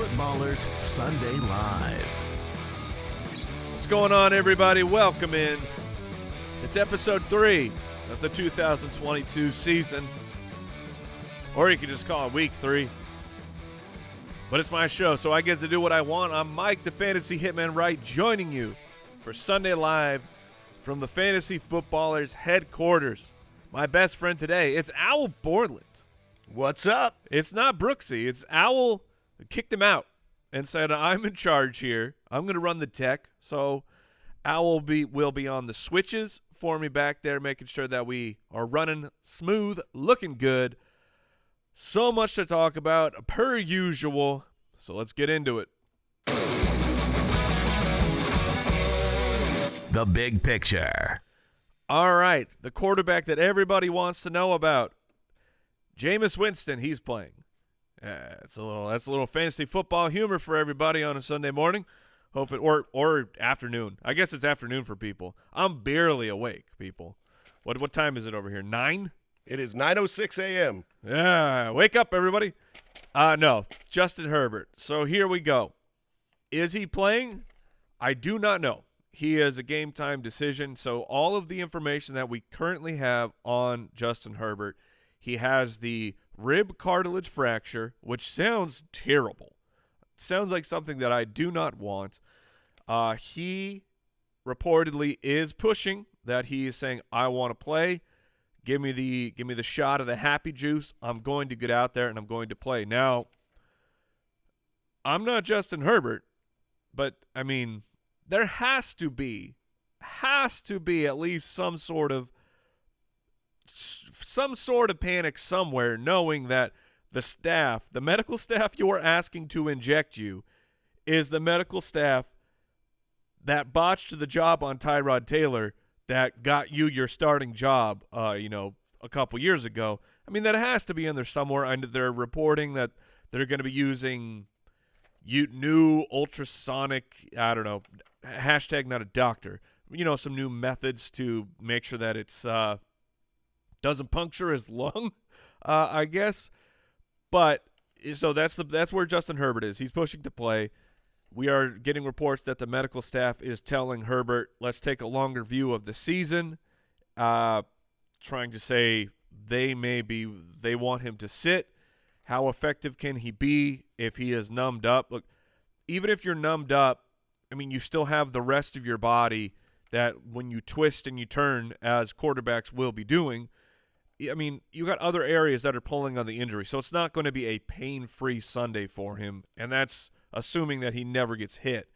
Footballers Sunday Live. What's going on, everybody? Welcome in. It's episode 3 of the 2022 season, or you can just call it week 3. But it's my show, so I get to do what I want. I'm Mike, the Fantasy Hitman Wright, joining you for Sunday Live from the Fantasy Footballers headquarters. My best friend today, it's Owl Borland. What's up? It's not Brooksy. It's Owl. Kicked him out and said, I'm in charge here. I'm going to run the tech. So Owl will be on the switches for me back there, making sure that we are running smooth, looking good. So much to talk about, per usual. So let's get into it. The big picture. All right, the quarterback that everybody wants to know about, Jameis Winston, he's playing. That's a little fantasy football humor for everybody on a Sunday morning. Hope it or afternoon. I guess it's afternoon for people. I'm barely awake, people. What time is it over here? 9? It is 9:06 a.m. Yeah, wake up, everybody. No, Justin Herbert. So here we go. Is he playing? I do not know. He is a game time decision. So all of the information that we currently have on Justin Herbert, he has the rib cartilage fracture, which sounds terrible. Sounds like something that I do not want. He reportedly is pushing that he is saying, I want to play. Give me the shot of the happy juice. I'm going to get out there and I'm going to play. Now, I'm not Justin Herbert, but I mean, there has to be at least some sort of panic somewhere, knowing that the medical staff you're asking to inject you is the medical staff that botched the job on Tyrod Taylor that got you your starting job, a couple years ago. I mean, that has to be in there somewhere. And they're reporting that they're going to be using new ultrasonic, I don't know, hashtag not a doctor, some new methods to make sure that it's doesn't puncture his lung, I guess. But so that's where Justin Herbert is. He's pushing to play. We are getting reports that the medical staff is telling Herbert, let's take a longer view of the season, trying to say they want him to sit. How effective can he be if he is numbed up? Look, even if you're numbed up, I mean, you still have the rest of your body that when you twist and you turn, as quarterbacks will be doing, I mean, you got other areas that are pulling on the injury. So it's not going to be a pain-free Sunday for him, and that's assuming that he never gets hit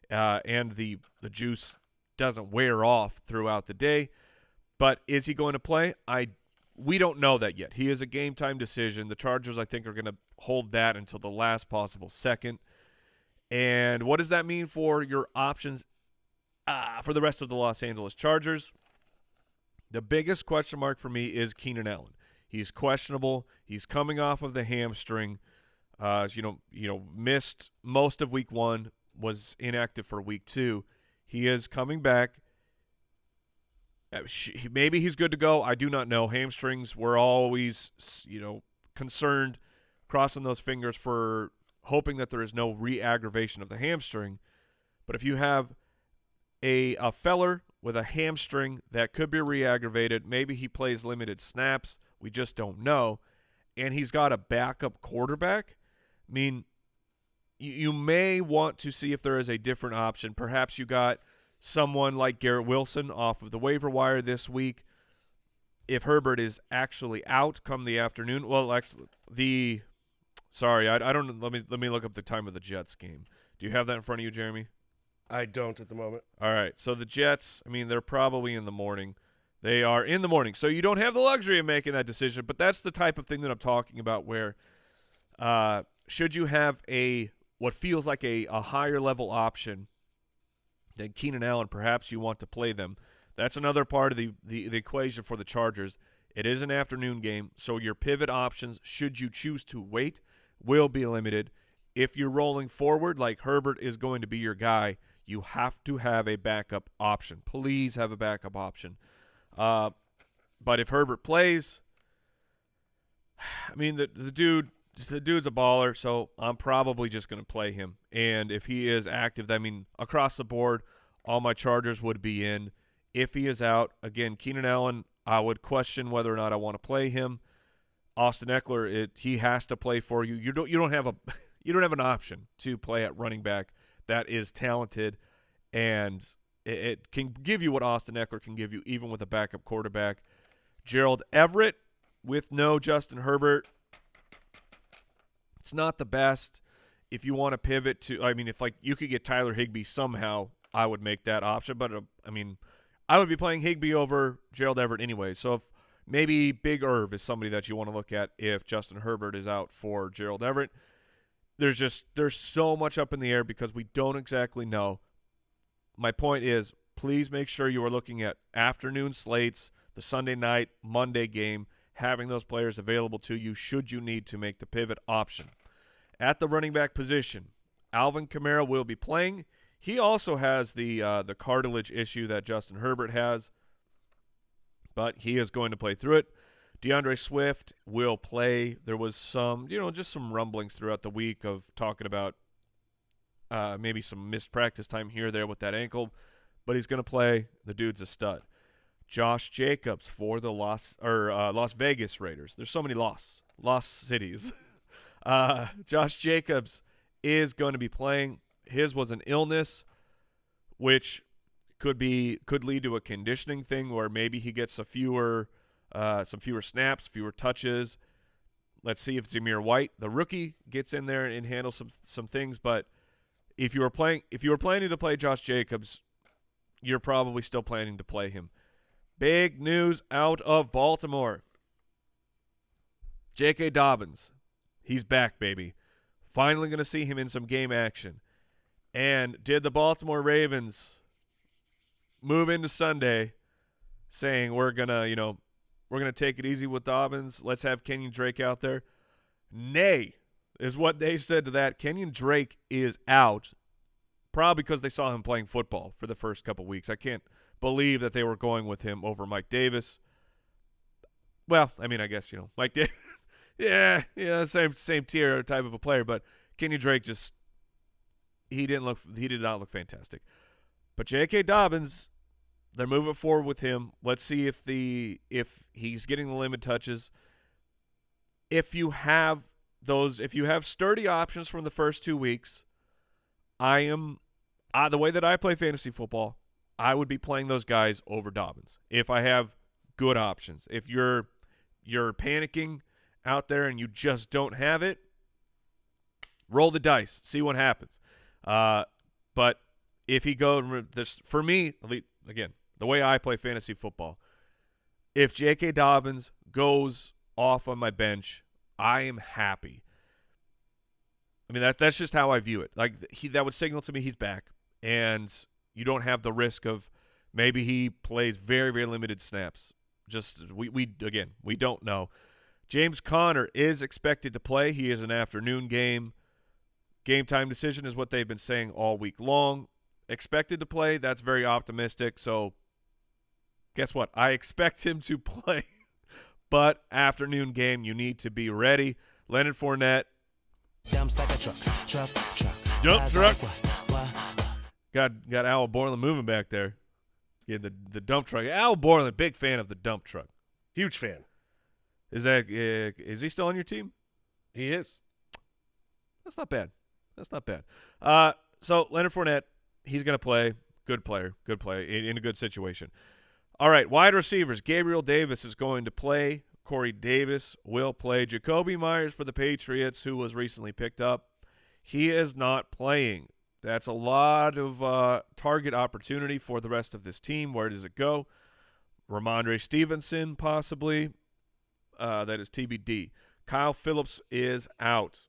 and the juice doesn't wear off throughout the day. But is he going to play? We don't know that yet. He is a game-time decision. The Chargers, I think, are going to hold that until the last possible second. And what does that mean for your options for the rest of the Los Angeles Chargers? The biggest question mark for me is Keenan Allen. He's questionable. He's coming off of the hamstring. Missed most of week 1, was inactive for week 2. He is coming back. Maybe he's good to go. I do not know. Hamstrings, we're always, concerned, crossing those fingers for hoping that there is no re-aggravation of the hamstring. But if you have a feller with a hamstring that could be re-aggravated, maybe he plays limited snaps, we just don't know, and he's got a backup quarterback, I mean, you may want to see if there is a different option. Perhaps you got someone like Garrett Wilson off of the waiver wire this week. If Herbert is actually out come the afternoon, well, actually, I don't. Let me look up the time of the Jets game. Do you have that in front of you, Jeremy? I don't at the moment. All right. So the Jets, I mean, they're probably in the morning. They are in the morning. So you don't have the luxury of making that decision, but that's the type of thing that I'm talking about where should you have what feels like a higher level option than Keenan Allen, perhaps you want to play them. That's another part of the equation for the Chargers. It is an afternoon game, so your pivot options, should you choose to wait, will be limited. If you're rolling forward, like Herbert is going to be your guy, you have to have a backup option. Please have a backup option. But if Herbert plays, I mean, the dude the dude's a baller, so I'm probably just going to play him. And if he is active, I mean, across the board, all my Chargers would be in. If he is out, again, Keenan Allen, I would question whether or not I want to play him. Austin Eckler, he has to play for you. You don't have an option to play at running back that is talented, and it can give you what Austin Eckler can give you, even with a backup quarterback. Gerald Everett with no Justin Herbert. It's not the best. If you want to pivot to, I mean, if like you could get Tyler Higbee somehow, I would make that option. But I mean, I would be playing Higbee over Gerald Everett anyway. So if maybe Big Irv is somebody that you want to look at if Justin Herbert is out for Gerald Everett. There's so much up in the air because we don't exactly know. My point is, please make sure you are looking at afternoon slates, the Sunday night, Monday game, having those players available to you should you need to make the pivot option. At the running back position, Alvin Kamara will be playing. He also has the cartilage issue that Justin Herbert has, but he is going to play through it. DeAndre Swift will play. There was some, just some rumblings throughout the week of talking about maybe some missed practice time here or there with that ankle, but he's going to play. The dude's a stud. Josh Jacobs for the Las Vegas Raiders. There's so many lost cities. Josh Jacobs is going to be playing. His was an illness, which could lead to a conditioning thing where maybe he gets some fewer snaps, fewer touches. Let's see if Zamir White, the rookie, gets in there and handles some things. But if you were planning to play Josh Jacobs, you're probably still planning to play him. Big news out of Baltimore. J.K. Dobbins, he's back, baby. Finally going to see him in some game action. And did the Baltimore Ravens move into Sunday saying we're gonna take it easy with Dobbins, let's have Kenyon Drake out there? Nay, is what they said to that. Kenyon Drake is out, probably because they saw him playing football for the first couple weeks. I can't believe that they were going with him over Mike Davis. Well, I mean, I guess, Mike Davis, yeah, same tier type of a player, but Kenyon Drake he did not look fantastic. But J.K. Dobbins, they're moving forward with him. Let's see if he's getting the limit touches. If you have sturdy options from the first 2 weeks, the way that I play fantasy football, I would be playing those guys over Dobbins if I have good options. If you're panicking out there and you just don't have it, roll the dice, see what happens. But if he goes, for me, again, the way I play fantasy football, if J.K. Dobbins goes off on my bench, I am happy. I mean, that's just how I view it. Like that would signal to me he's back, and you don't have the risk of maybe he plays very, very limited snaps. Just we don't know. James Conner is expected to play. He is an afternoon game. Game time decision is what they've been saying all week long. Expected to play, that's very optimistic. So guess what? I expect him to play. But afternoon game, you need to be ready. Leonard Fournette. Dump truck. Got Al Borland moving back there. Yeah, the dump truck. Al Borland, big fan of the dump truck. Huge fan. Is he still on your team? He is. That's not bad. So Leonard Fournette, he's going to play. Good player in a good situation. All right, wide receivers. Gabriel Davis is going to play. Corey Davis will play. Jacoby Myers for the Patriots, who was recently picked up. He is not playing. That's a lot of target opportunity for the rest of this team. Where does it go? Ramondre Stevenson, possibly. That is TBD. Kyle Phillips is out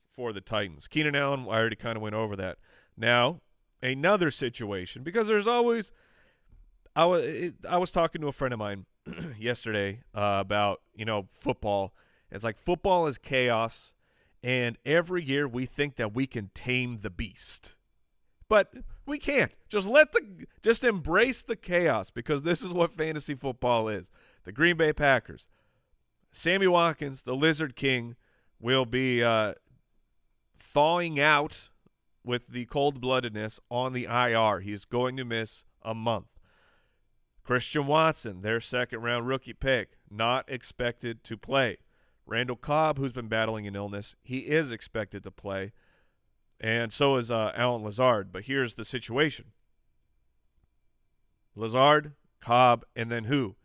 for the Titans. Keenan Allen, I already kind of went over that. Now, another situation, because there's always – I was talking to a friend of mine yesterday about, football. It's like football is chaos, and every year we think that we can tame the beast. But we can't. Just embrace the chaos, because this is what fantasy football is. The Green Bay Packers. Sammy Watkins, the Lizard King, will be thawing out with the cold-bloodedness on the IR. He's going to miss a month. Christian Watson, their second-round rookie pick, not expected to play. Randall Cobb, who's been battling an illness, he is expected to play. And so is Alan Lazard. But here's the situation. Lazard, Cobb, and then who?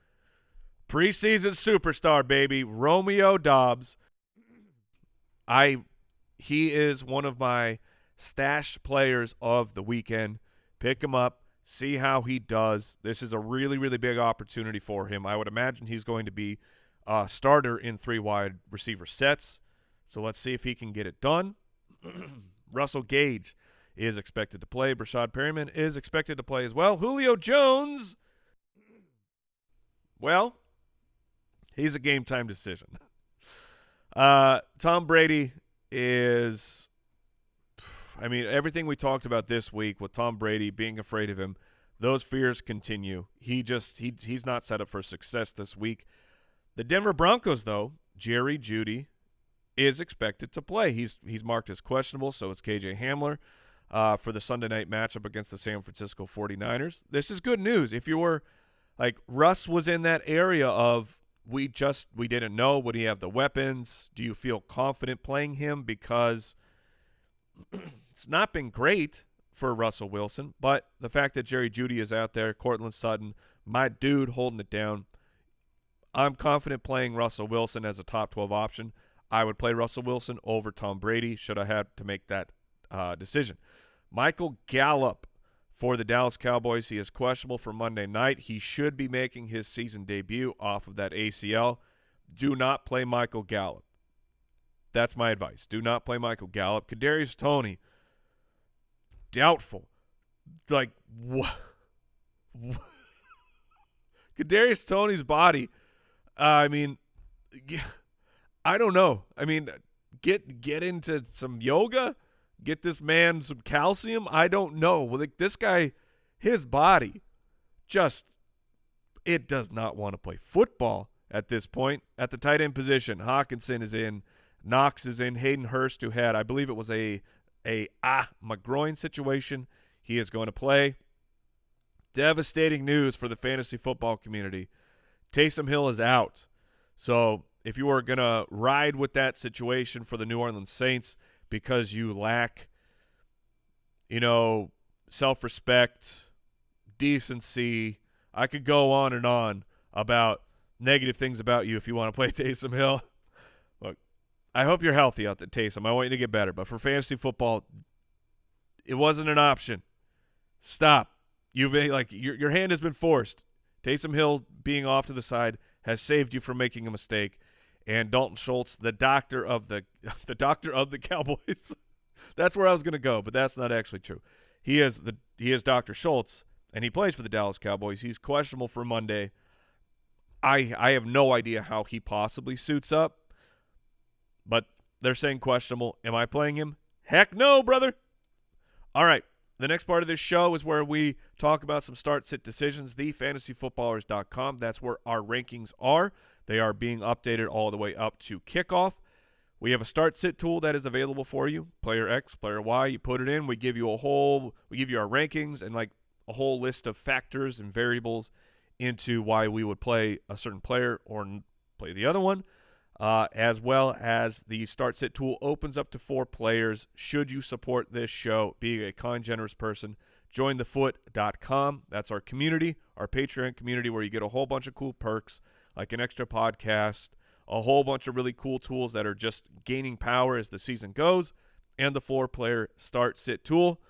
Preseason superstar, baby, Romeo Doubs. He is one of my stash players of the weekend. Pick him up, see how he does. This is a really, really big opportunity for him. I would imagine he's going to be a starter in 3 wide receiver sets. So let's see if he can get it done. Russell Gage is expected to play. Brashad Perryman is expected to play as well. Julio Jones, well, he's a game-time decision. Tom Brady is, I mean, everything we talked about this week with Tom Brady being afraid of him, those fears continue. He's not set up for success this week. The Denver Broncos, though, Jerry Jeudy is expected to play. He's marked as questionable, so it's KJ Hamler for the Sunday night matchup against the San Francisco 49ers. This is good news. If you were, like, Russ was in that area of we didn't know, would he have the weapons? Do you feel confident playing him? Because it's not been great for Russell Wilson, but the fact that Jerry Jeudy is out there, Cortland Sutton, my dude holding it down, I'm confident playing Russell Wilson as a top 12 option. I would play Russell Wilson over Tom Brady should I have to make that decision. Michael Gallup for the Dallas Cowboys. He is questionable for Monday night. He should be making his season debut off of that ACL. Do not play Michael Gallup. That's my advice. Do not play Michael Gallup. Kadarius Toney, doubtful. Like, what? Kadarius Toney's body, I mean, I don't know. I mean, get into some yoga, get this man some calcium. I don't know. Well, like, this guy, his body just, it does not want to play football at this point. At the tight end position, Hawkinson is in, Knox is in, Hayden Hurst, who had, I believe it was a McGroin situation. He is going to play. Devastating news for the fantasy football community. Taysom Hill is out. So if you are going to ride with that situation for the New Orleans Saints because you lack, self-respect, decency, I could go on and on about negative things about you if you want to play Taysom Hill. Look, I hope you're healthy out there, Taysom. I want you to get better. But for fantasy football, it wasn't an option. Stop. Your hand has been forced. Taysom Hill being off to the side has saved you from making a mistake. And Dalton Schultz, the doctor of the Cowboys. That's where I was going to go, but that's not actually true. He is Dr. Schultz, and he plays for the Dallas Cowboys. He's questionable for Monday. I have no idea how he possibly suits up, but they're saying questionable. Am I playing him? Heck no, brother. All right. The next part of this show is where we talk about some start-sit decisions, thefantasyfootballers.com. That's where our rankings are. They are being updated all the way up to kickoff. We have a start-sit tool that is available for you. Player X, player Y, you put it in. We give you our rankings and like a whole list of factors and variables into why we would play a certain player or play the other one. As well as the start-sit tool opens up to 4 players. Should you support this show, being a kind, generous person, jointhefoot.com. That's our community, our Patreon community, where you get a whole bunch of cool perks, like an extra podcast, a whole bunch of really cool tools that are just gaining power as the season goes, and the 4-player start-sit tool.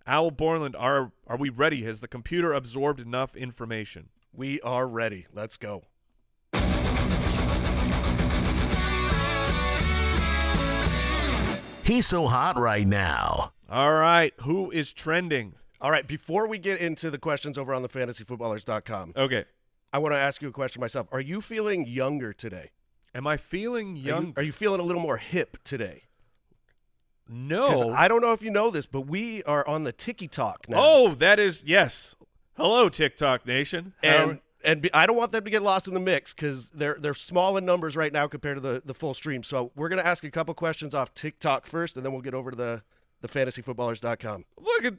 Owl Borland, are we ready? Has the computer absorbed enough information? We are ready. Let's go. He's so hot right now. All right. Who is trending? All right. Before we get into the questions over on the fantasyfootballers.com, Okay. I want to ask you a question myself. Are you feeling younger today? Am I feeling young? Are you feeling a little more hip today? No. I don't know if you know this, but we are on the TikTok now. Oh, that is, yes. Hello, TikTok Nation. And And I don't want them to get lost in the mix because they're small in numbers right now compared to the full stream. So we're going to ask a couple questions off TikTok first, and then we'll get over to the fantasyfootballers.com.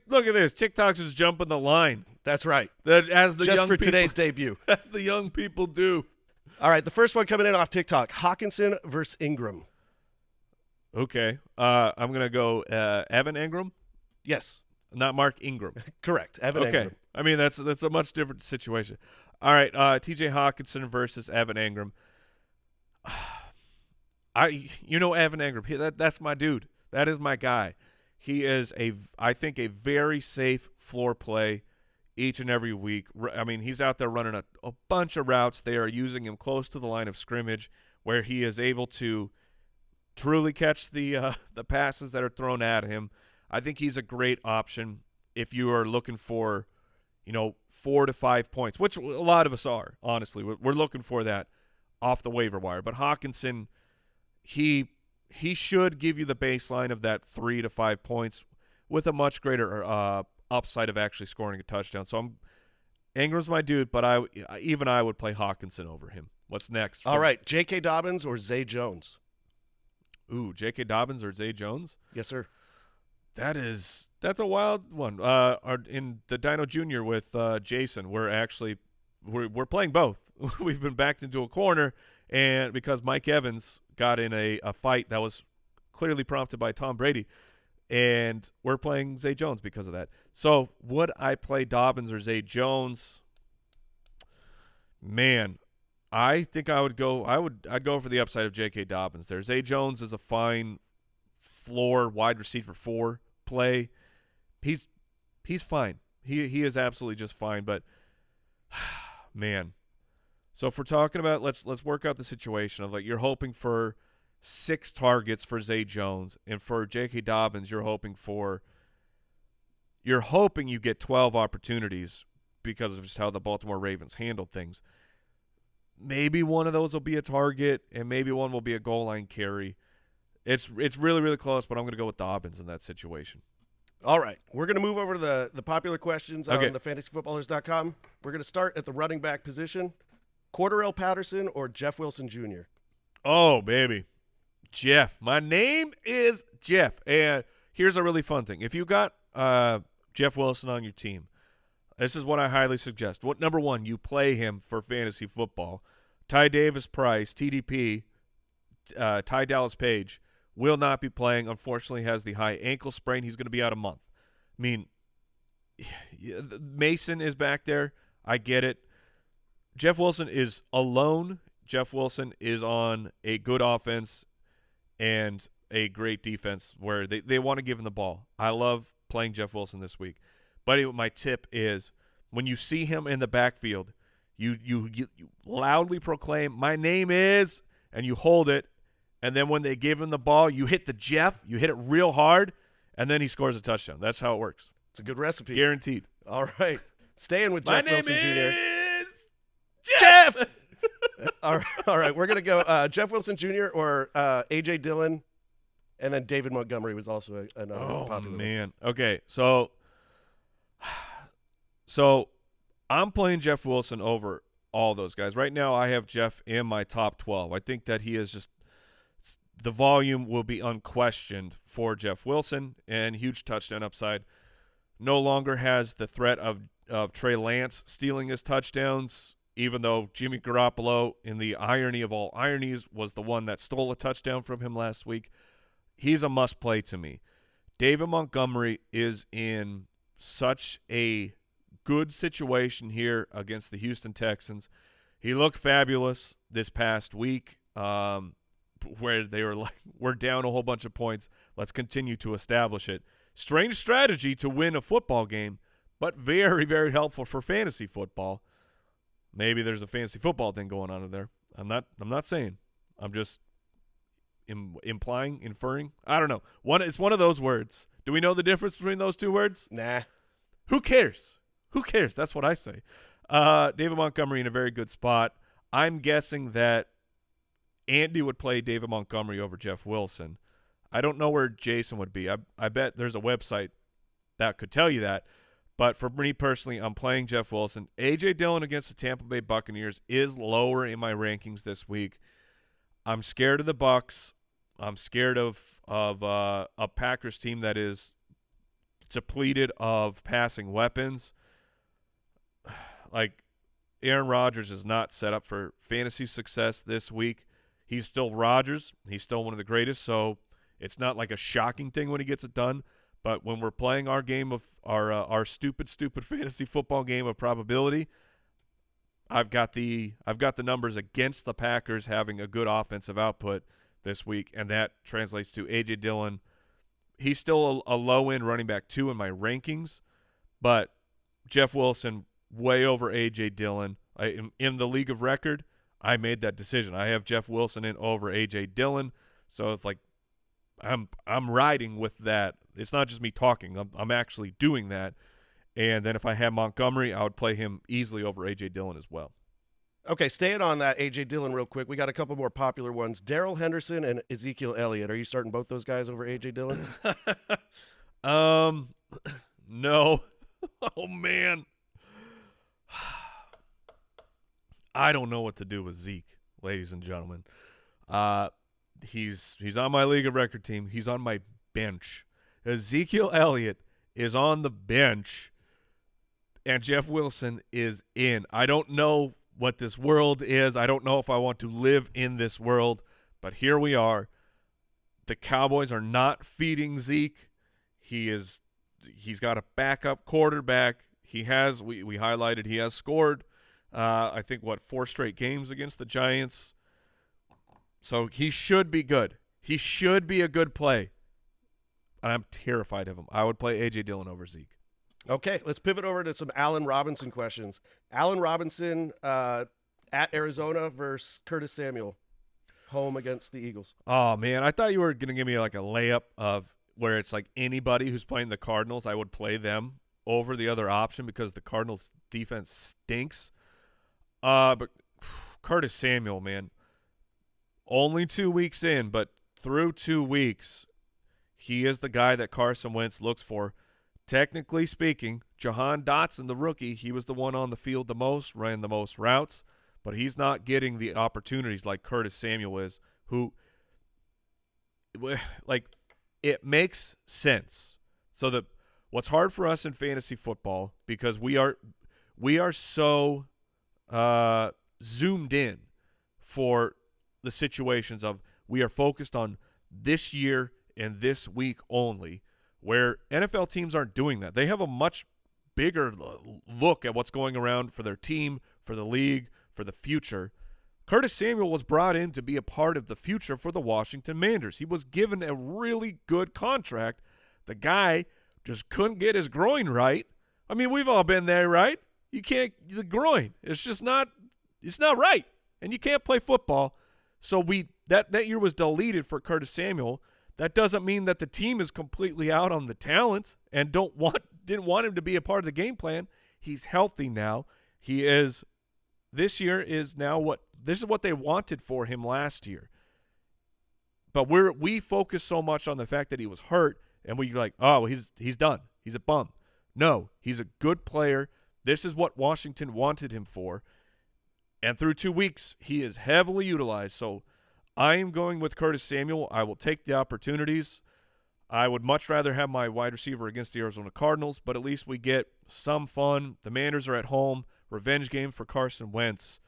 Look at this. TikTok's just jumping the line. That's right. As the Just young for people, today's debut. as the young people do. All right, the first one coming in off TikTok, Hawkinson versus Ingram. Okay. I'm going to go Evan Ingram, Yes, not Mark Ingram. correct. Evan Okay. Ingram. I mean, that's a much different situation. All right, T.J. Hawkinson versus Evan Ingram. Evan Ingram. That's my dude. That is my guy. He is I think a very safe floor play each and every week. I mean, he's out there running a bunch of routes. They are using him close to the line of scrimmage where he is able to truly catch the passes that are thrown at him. I think he's a great option if you are looking for, 4 to 5 points, which a lot of us are, honestly. We're looking for that off the waiver wire. But Hawkinson, he should give you the baseline of that 3 to 5 points with a much greater upside of actually scoring a touchdown. So Ingram's my dude, but I would play Hawkinson over him. What's next? All right, J.K. Dobbins or Zay Jones? Ooh, J.K. Dobbins or Zay Jones? Yes, sir. That's a wild one. In the Dino Junior with Jason, we're playing both. We've been backed into a corner, and because Mike Evans got in a fight that was clearly prompted by Tom Brady, and we're playing Zay Jones because of that. So would I play Dobbins or Zay Jones? Man, I think I'd go for the upside of J.K. Dobbins there. Zay Jones is a fine floor wide receiver 4 play. He's fine. He is absolutely just fine, but man. So if we're talking about let's work out the situation of you're hoping for 6 targets for Zay Jones, and for J.K. Dobbins you're hoping you get 12 opportunities because of just how the Baltimore Ravens handled things. Maybe one of those will be a target, and maybe one will be a goal line carry. It's really, really close, but I'm going to go with Dobbins in that situation. All right, we're going to move over to the popular questions on Okay. the fantasyfootballers.com. We're going to start at the running back position. Cordarrelle Patterson or Jeff Wilson Jr.? Oh, baby. Jeff. My name is Jeff. And here's a really fun thing. If you got Jeff Wilson on your team, this is what I highly suggest. Number one, you play him for fantasy football. Ty Davis Price, TDP, Ty Dallas Page, will not be playing. Unfortunately, has the high ankle sprain. He's going to be out a month. I mean, Mason is back there. I get it. Jeff Wilson is alone. Jeff Wilson is on a good offense and a great defense where they want to give him the ball. I love playing Jeff Wilson this week. But my tip is when you see him in the backfield, you loudly proclaim, "My name is," and you hold it. And then when they give him the ball, you hit the Jeff, you hit it real hard, and then he scores a touchdout. That's how it works. It's a good recipe. Guaranteed. All right. Staying with My Jeff name Wilson Jr. is Jeff. All right. We're going to go Jeff Wilson Jr. or A.J. Dillon, and then David Montgomery was also another popular one. Man. Okay, so I'm playing Jeff Wilson over all those guys. Right now I have Jeff in my top 12. I think that he is just – the volume will be unquestioned for Jeff Wilson, and huge touchdown upside. No longer has the threat of Trey Lance stealing his touchdowns, even though Jimmy Garoppolo, in the irony of all ironies, was the one that stole a touchdown from him last week. He's a must-play to me. David Montgomery is in such a good situation here against the Houston Texans. He looked fabulous this past week, where they were like, we're down a whole bunch of points. Let's continue to establish it. Strange strategy to win a football game, but very, very helpful for fantasy football. Maybe there's a fantasy football thing going on in there. I'm not saying. I'm just implying, inferring. I don't know. It's one of those words. Do we know the difference between those two words? Nah. Who cares? Who cares? That's what I say. David Montgomery in a very good spot. I'm guessing that Andy would play David Montgomery over Jeff Wilson. I don't know where Jason would be. I bet there's a website that could tell you that. But for me personally, I'm playing Jeff Wilson. A.J. Dillon against the Tampa Bay Buccaneers is lower in my rankings this week. I'm scared of the Bucs. I'm scared of a Packers team that is depleted of passing weapons. Like, Aaron Rodgers is not set up for fantasy success this week. He's still Rodgers. He's still one of the greatest, so it's not like a shocking thing when he gets it done. But when we're playing our game of our stupid fantasy football game of probability, I've got the numbers against the Packers having a good offensive output this week, and that translates to A.J. Dillon. He's still a low-end running back 2 in my rankings, but Jeff Wilson way over A.J. Dillon. In the league of record, I made that decision. I have Jeff Wilson in over A.J. Dillon, so it's like I'm riding with that. It's not just me talking. I'm actually doing that. And then if I had Montgomery, I would play him easily over A.J. Dillon as well. Okay, staying on that A.J. Dillon real quick, we got a couple more popular ones. Darrell Henderson and Ezekiel Elliott. Are you starting both those guys over A.J. Dillon? No. Oh, man. I don't know what to do with Zeke, ladies and gentlemen. He's on my league of record team. He's on my bench. Ezekiel Elliott is on the bench, and Jeff Wilson is in. I don't know what this world is. I don't know if I want to live in this world, but here we are. The Cowboys are not feeding Zeke. He's got a backup quarterback. We highlighted he has scored, I think, 4 straight games against the Giants. So he should be good. He should be a good play. I'm terrified of him. I would play A.J. Dillon over Zeke. Okay, let's pivot over to some Allen Robinson questions. Allen Robinson at Arizona versus Curtis Samuel, home against the Eagles. Oh, man, I thought you were going to give me like a layup of where it's like anybody who's playing the Cardinals, I would play them over the other option because the Cardinals' defense stinks. But Curtis Samuel, man, only 2 weeks in, but through 2 weeks, he is the guy that Carson Wentz looks for. Technically speaking, Jahan Dotson, the rookie, he was the one on the field the most, ran the most routes, but he's not getting the opportunities like Curtis Samuel is, who, like, it makes sense. So what's hard for us in fantasy football, because we are so zoomed in for the situations of we are focused on this year and this week only, where NFL teams aren't doing that. They have a much bigger look at what's going around for their team, for the league, for the future. Curtis Samuel was brought in to be a part of the future for the Washington Commanders. He was given a really good contract. The guy just couldn't get his groin right. I mean, we've all been there, right? You can't – the groin. It's just not – it's not right, and you can't play football. So that year was deleted for Curtis Samuel. That doesn't mean that the team is completely out on the talent and didn't want him to be a part of the game plan. He's healthy now. He is – this year is now this is what they wanted for him last year. But we focus so much on the fact that he was hurt, and we're like, oh, well, he's done. He's a bum. No, he's a good player. This is what Washington wanted him for. And through 2 weeks, he is heavily utilized. So I am going with Curtis Samuel. I will take the opportunities. I would much rather have my wide receiver against the Arizona Cardinals, but at least we get some fun. The Commanders are at home. Revenge game for Carson Wentz.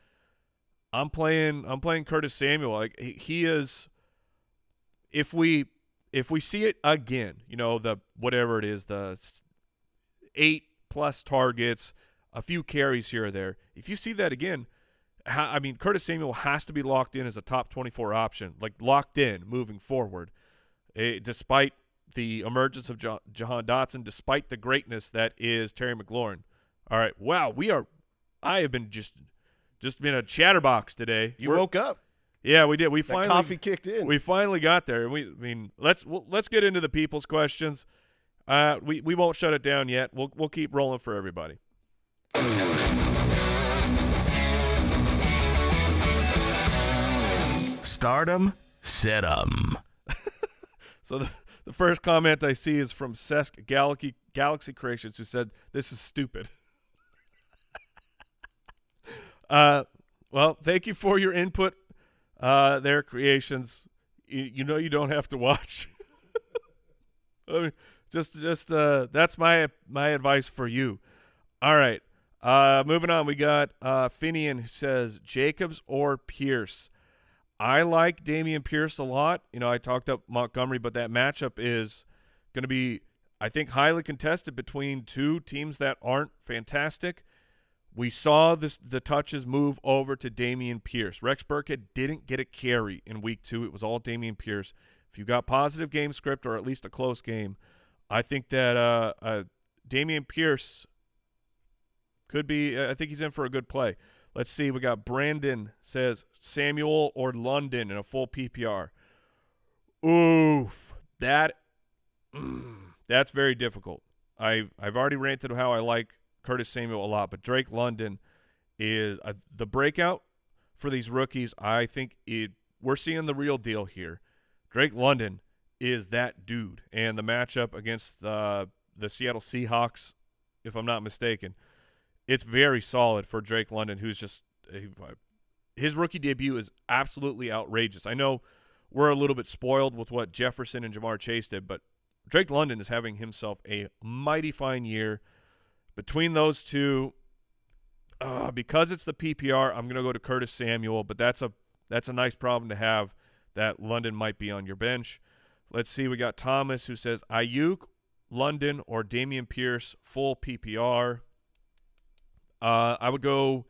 I'm playing Curtis Samuel. Like, he is. If we see it again, the whatever it is, the 8+ targets, a few carries here or there. If you see that again, I mean, Curtis Samuel has to be locked in as a top 24 option, like locked in moving forward, despite the emergence of Jahan Dotson, despite the greatness that is Terry McLaurin. All right, wow, I have been just been a chatterbox today. You woke up. Yeah, we did. That coffee kicked in. We finally got there. Let's get into the people's questions. We won't shut it down yet. We'll keep rolling for everybody. Stardom, set 'em. So The first comment I see is from Sesk Galaxy Creations, who said, "This is stupid." Well, thank you for your input there, Creations. You know you don't have to watch. I mean, just that's my advice for you. All right. Moving on, we got Finian, who says Jacobs or Pierce. I like Dameon Pierce a lot. You know, I talked up Montgomery, but that matchup is going to be, I think, highly contested between two teams that aren't fantastic. We saw the touches move over to Dameon Pierce. Rex Burkhead didn't get a carry in week 2. It was all Dameon Pierce. If you got positive game script or at least a close game, I think that Dameon Pierce could be, I think he's in for a good play. Let's see. We got Brandon says Samuel or London in a full PPR. Oof. That's very difficult. I've already ranted how I like Curtis Samuel a lot, but Drake London is the breakout for these rookies. I think we're seeing the real deal here. Drake London is that dude, and the matchup against the Seattle Seahawks, if I'm not mistaken, it's very solid for Drake London, who's just his rookie debut is absolutely outrageous. I know we're a little bit spoiled with what Jefferson and Jamar Chase did, but Drake London is having himself a mighty fine year. Between those two, because it's the PPR, I'm going to go to Curtis Samuel, but that's a nice problem to have, that London might be on your bench. Let's see. We got Thomas, who says Ayuk, London, or Dameon Pierce, full PPR. I'm going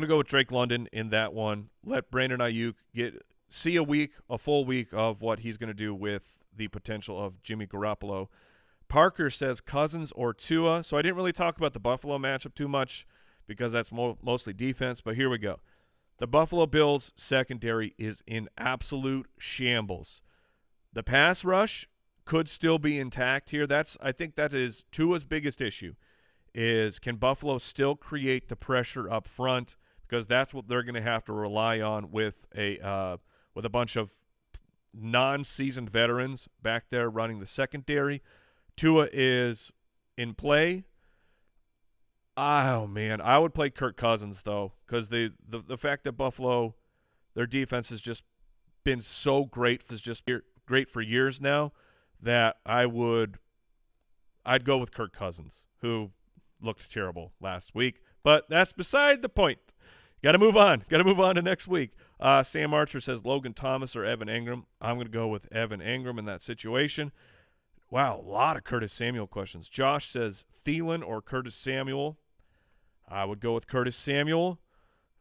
to go with Drake London in that one. Let Brandon Ayuk see a full week of what he's going to do with the potential of Jimmy Garoppolo. Parker says Cousins or Tua. So I didn't really talk about the Buffalo matchup too much because that's mostly defense, but here we go. The Buffalo Bills secondary is in absolute shambles. The pass rush could still be intact here. I think that is Tua's biggest issue, is can Buffalo still create the pressure up front, because that's what they're going to have to rely on with a bunch of non-seasoned veterans back there running the secondary. Tua is in play. Oh, man. I would play Kirk Cousins, though, because the fact that Buffalo, their defense has just been so great, is just great for years now, that I'd go with Kirk Cousins, who looked terrible last week. But that's beside the point. Got to move on. Got to move on to next week. Sam Archer says Logan Thomas or Evan Engram. I'm going to go with Evan Engram in that situation. Wow, a lot of Curtis Samuel questions. Josh says Thielen or Curtis Samuel. I would go with Curtis Samuel.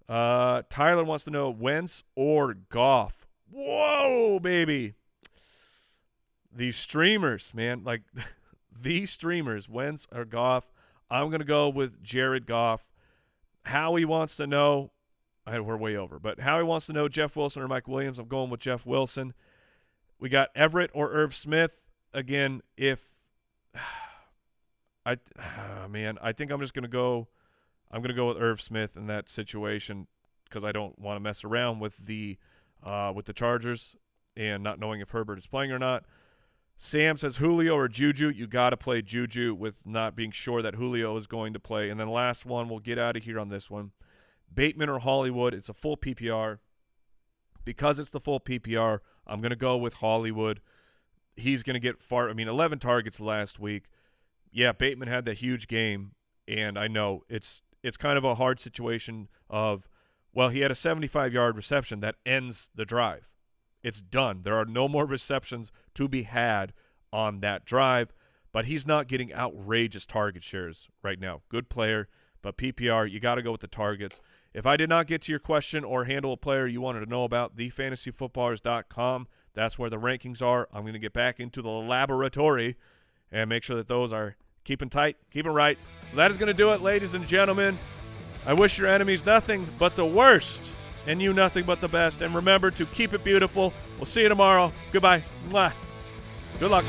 Tyler wants to know Wentz or Goff. Whoa, baby. These streamers, man, like these streamers, Wentz or Goff. I'm going to go with Jared Goff. Howie wants to know, we're way over, but Howie wants to know Jeff Wilson or Mike Williams. I'm going with Jeff Wilson. We got Everett or Irv Smith. Again, I think I'm just going to go. I'm going to go with Irv Smith in that situation because I don't want to mess around with the Chargers and not knowing if Herbert is playing or not. Sam says Julio or Juju. You got to play Juju with not being sure that Julio is going to play. And then last one, we'll get out of here on this one. Bateman or Hollywood. It's a full PPR. Because it's the full PPR, I'm going to go with Hollywood. He's going to get 11 targets last week. Yeah, Bateman had that huge game, and I know it's kind of a hard situation of, well, he had a 75-yard reception that ends the drive. It's done. There are no more receptions to be had on that drive, but he's not getting outrageous target shares right now. Good player, but PPR, you got to go with the targets. If I did not get to your question or handle a player you wanted to know about, thefantasyfootballers.com. That's where the rankings are. I'm going to get back into the laboratory and make sure that those are keeping tight, keeping right. So that is going to do it, ladies and gentlemen. I wish your enemies nothing but the worst and you nothing but the best. And remember to keep it beautiful. We'll see you tomorrow. Goodbye. Mwah. Good luck.